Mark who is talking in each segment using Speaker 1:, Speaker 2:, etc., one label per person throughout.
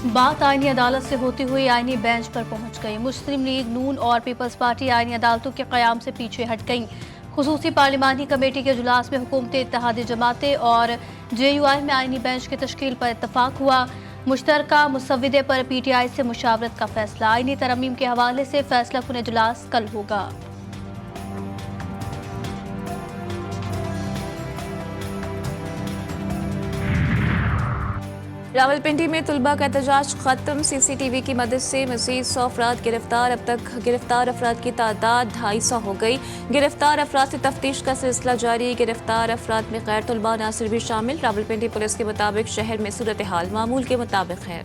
Speaker 1: बात आईनी अदालत से होती हुई आईनी बेंच पर पहुंच गई। मुस्लिम लीग नून और पीपल्स पार्टी आईनी अदालतों के क़याम से पीछे हट गईं। खुसूसी पार्लिमानी कमेटी के इजलास में हुकूमती इत्तेहादी जमातें और JUI में आईनी बेंच की तश्कील पर इत्तफाक हुआ। मुश्तरका मुसव्विदे पर PTI से मुशावरत का फैसला। आईनी तरमीम के हवाले से फैसला कुन इजलास कल होगा।
Speaker 2: रावलपिंडी में तुलबा का एहतजाज खत्म। CCTV की मदद से मजीद 100 अफराद गिरफ्तार। अब तक गिरफ्तार अफराद की तादाद 250 हो गई। गिरफ्तार अफराद से तफ्तीश का सिलसिला जारी। गिरफ्तार अफराद में गैर तुलबा नासिर भी शामिल। रावलपिंडी पुलिस के मुताबिक शहर में सूरत हाल मामूल के मुताबिक है।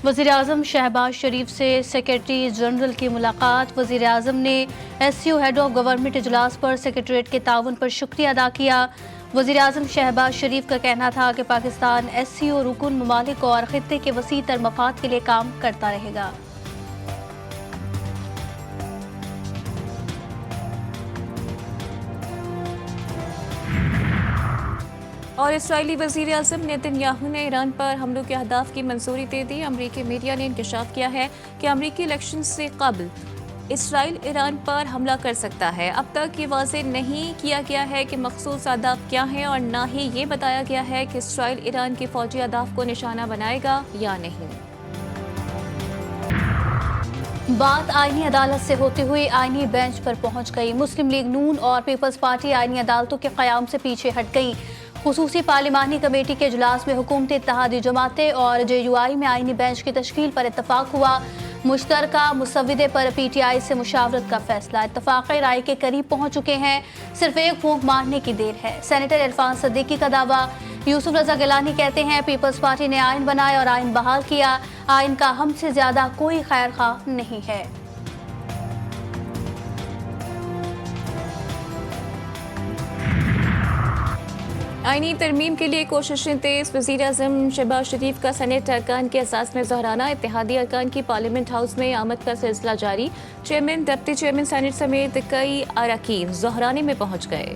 Speaker 1: वज़ीर-ए-आज़म शहबाज शरीफ से सेक्रेटरी जनरल की मुलाकात। वज़ीर-ए-आज़म ने SCO हेड ऑफ गवर्नमेंट इजलास पर सेक्रेटरीट के ताउन पर शुक्रिया अदा किया। वज़ीर-ए-आज़म शहबाज शरीफ का कहना था कि पाकिस्तान SCO रुकन ममालिक और खित्ते के वसी तर मफाद के लिए काम करता रहेगा।
Speaker 2: और इसराइली वज़ीर-ए-आज़म नेतन्याहू ने ईरान पर हमलों के अहदाफ की मंजूरी दे दी। अमरीकी मीडिया ने इंकशाफ किया है कि अमरीकी इलेक्शन से कबल इसराइल ईरान पर हमला कर सकता है। अब तक ये वाज़ेह नहीं किया गया है कि मखसूस अहदाफ क्या हैं और ना ही ये बताया गया है कि इसराइल ईरान के फौजी अहदाफ को निशाना बनाएगा या नहीं।
Speaker 1: बात आईनी अदालत से होती हुई आईनी बेंच पर पहुंच गई। मुस्लिम लीग नून और पीपल्स पार्टी आईनी अदालतों के क़याम से पीछे हट गई। खुसूसी पार्लिमानी कमेटी के इजलास में हुकूमती इत्तेहादी जमातें और JUI में आईनी बेंच की तश्कील पर इत्तफाक हुआ। मुश्तरका मुसव्विदे पर PTI से मुशावरत का फैसला। इत्तफाक़ी राय के करीब पहुंच चुके हैं। सिर्फ एक फूंक मारने की देर है। सेनेटर इरफान सिद्दीकी का दावा। यूसुफ रजा गिलानी कहते हैं पीपल्स पार्टी ने आइन बनाया और आइन बहाल किया। आइन का हमसे ज्यादा कोई खैर खां नहीं है।
Speaker 2: आईनी तरमीम के लिए कोशिशें तेज। वज़ीर-ए-आज़म शहबाज शरीफ का सेनेट अरकान के एहसास में ज़हराना। इत्तेहादी अरकान की पार्लियामेंट हाउस में आमद का सिलसिला जारी। चेयरमैन डिप्टी चेयरमैन सेनेट समेत कई अरकान ज़हराने में पहुंच गए।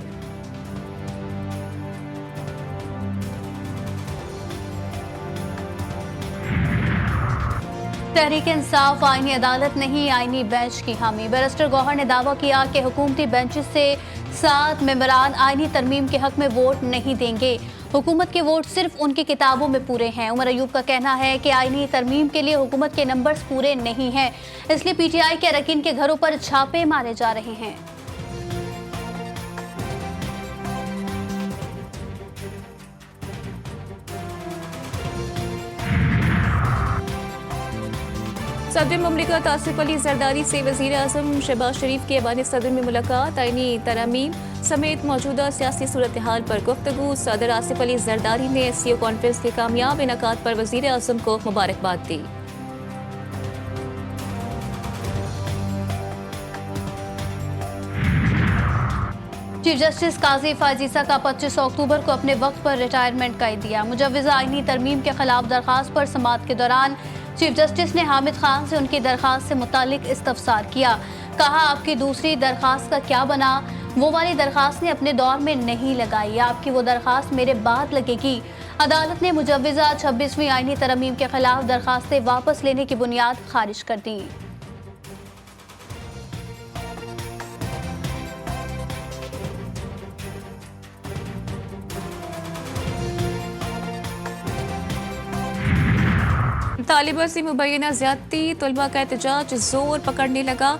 Speaker 1: तहरीक इंसाफ आईनी अदालत नहीं, आईनी बेंच की हामी। बैरिस्टर गौहर ने दावा किया कि हुकूमती बेंचेस से 7 मेंबरान आईनी तरमीम के हक में वोट नहीं देंगे। हुकूमत के वोट सिर्फ उनकी किताबों में पूरे हैं। उमर अयूब का कहना है कि आईनी तरमीम के लिए हुकूमत के नंबर्स पूरे नहीं हैं, इसलिए PTI के अरकान के घरों पर छापे मारे जा रहे हैं।
Speaker 2: सदर मुमलिकत आसिफ अली जरदारी से वज़ीर-ए-आज़म शहबाज शरीफ की ऐवान सदर में मुलाकात। आईनी तरमीम समेत मौजूदा सियासी सूरत हाल पर गुफ्तगू। सदर आसिफ अली जरदारी ने SCO कॉन्फ्रेंस के कामयाब इनेकाद पर वज़ीर-ए-आज़म को मुबारकबाद दी।
Speaker 1: चीफ जस्टिस काजी फायजीसा का 25 अक्टूबर को अपने वक्त पर रिटायरमेंट का दिया। मुजव्वज़ा आईनी तरमीम के खिलाफ दरखास्त पर समाअत के दौरान चीफ जस्टिस ने हामिद खान से उनकी दरखास्त से मुतालिक इस्तफसार किया। कहा, आपकी दूसरी दरखास्त का क्या बना? वो वाली दरखास्त ने अपने दौर में नहीं लगाई, आपकी वो दरखास्त मेरे बाद लगेगी। अदालत ने मुजव्वज़ा 26वीं आईनी तरमीम के खिलाफ दरखास्तें वापस लेने की बुनियाद खारिज कर दी।
Speaker 2: तालिबा से मुबैना ज्यादती। तुलबा का एहतजाज जोर पकड़ने लगा।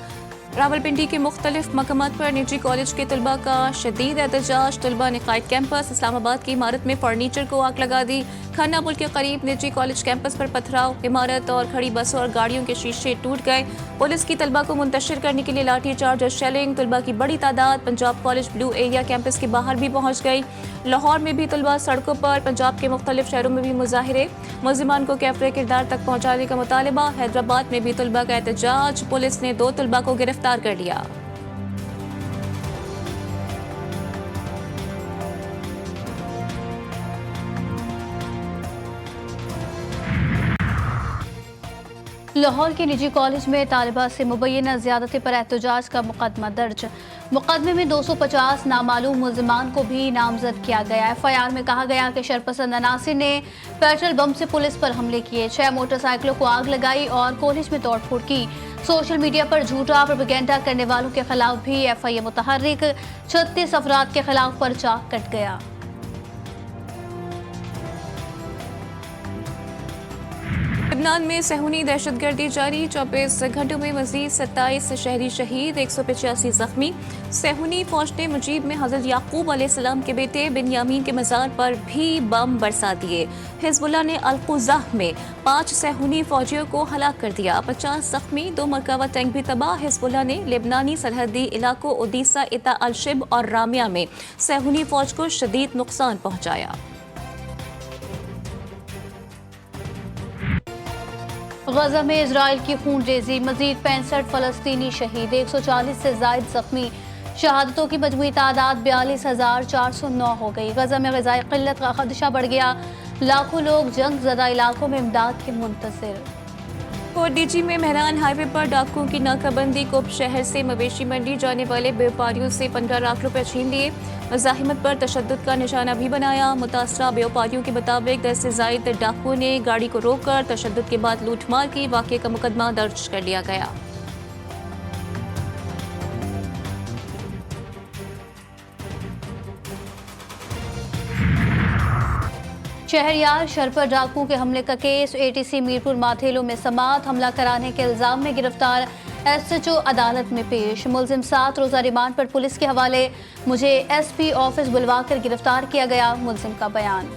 Speaker 2: रावलपिंडी के मुख्तलिफ मकामात पर निजी कॉलेज के तुलबा का शदीद एहतजाज। तुलबा ने कायद कैंपस इस्लामाबाद की इमारत में फर्नीचर को आग लगा दी। खन्ना पुल के करीब निजी कॉलेज कैंपस पर पथराव। इमारत और खड़ी बसों और गाड़ियों के शीशे टूट गए। पुलिस की तलबा को मुंतशिर करने के लिए लाठी चार्ज और शेलिंग। तुलबा की बड़ी तादाद Punjab college blue area campus के बाहर भी पहुंच गई। लाहौर में भी तुलबा सड़कों पर, पंजाब के मुख्तलिफ शहरों में भी मुजाहिरे। मुल्जिमान को कैफरे किरदार तक पहुंचाने का मुतालबा। हैदराबाद में भी तुलबा का एहतजाज। पुलिस ने 2 तुलबा को गिरफ्तार कर लिया।
Speaker 1: लाहौर के निजी कॉलेज में तालिबा से मुबैना ज़्यादती पर एहतजाज का मुकदमा दर्ज। मुकदमे में 250 नामालूम मुल्ज़िमान को भी नामजद किया गया। एफआईआर में कहा गया कि शरपसंद अनासिर ने पेट्रोल बम से पुलिस पर हमले किए, 6 मोटरसाइकिलों को आग लगाई और कॉलेज में तोड़फोड़ की। सोशल मीडिया पर झूठा प्रोपेगेंडा करने वालों के खिलाफ भी एफआईए मुतहर्रिक, 36 अफराद के खिलाफ पर्चा कट गया।
Speaker 2: लबनान में सहूनी दहशतगर्दी जारी, 24 घंटों में मजीद 27 शहरी शहीद, 185 जख्मी। सहूनी फौज ने मुजीब में हजरत याकूब अलैहिस्सलाम के बेटे बिन्यामीन के मज़ार पर भी बम बरसा दिए। हिजबुल्लाह ने अल-कुज़ाह में 5 सहूनी फौजियों को हलाक कर दिया, 50 जख्मी, 2 मरकावा टैंक भी तबाह। हिजबुल्लाह ने लेबनानी सरहदी इलाकों ओदीसा, इता अल-शिब और रामिया में सहूनी फौज को शदीद नुकसान पहुंचाया।
Speaker 1: गजा में इजराइल की खून रेजी, मजीद 65 फलस्तीनी शहीद, 140 से जायद जख्मी। शहादतों की मजमूई तादाद 42,409 हो गई। गजा में ग़िज़ाई क़िल्लत का खदशा बढ़ गया, लाखों लोग जंग ज़दा इलाकों में इमदाद के मुंतज़िर।
Speaker 2: कोटडीजी में मेहरान हाईवे पर डाकुओं की नाकाबंदी, कोप शहर से मवेशी मंडी जाने वाले व्यापारियों से 15 लाख रुपए छीन लिए। मज़ाहिमत पर तशद्दुद का निशाना भी बनाया। मुतासरा व्यापारियों के मुताबिक 10 से ज़ायद डाकुओं ने गाड़ी को रोककर तशद्दुद के बाद लूटमार की। वाक़े का मुकदमा दर्ज कर लिया गया।
Speaker 1: शहरयार शरपर डाकू के हमले का केस, एटीसी मीरपुर माथेलो में समात, हमला कराने के इल्जाम में गिरफ्तार एसएचओ अदालत में पेश। मुलजिम 7 रोजा रिमांड पर पुलिस के हवाले, मुझे एसपी ऑफिस बुलवाकर गिरफ्तार किया गया, मुलजिम का बयान।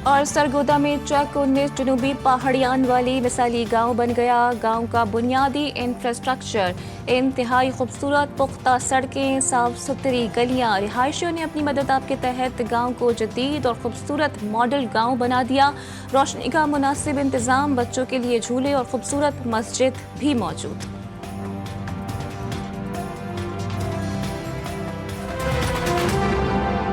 Speaker 2: और सरगोदा में चक 19 जनूबी पहाड़ियान वाली मिसाली गांव बन गया। गांव का बुनियादी इंफ्रास्ट्रक्चर इंतहाई खूबसूरत, पुख्ता सड़कें, साफ सुथरी गलियां। रिहायशियों ने अपनी मदद आपके तहत गांव को जदीद और खूबसूरत मॉडल गांव बना दिया। रोशनी का मुनासिब इंतजाम, बच्चों के लिए झूले और खूबसूरत मस्जिद भी मौजूद।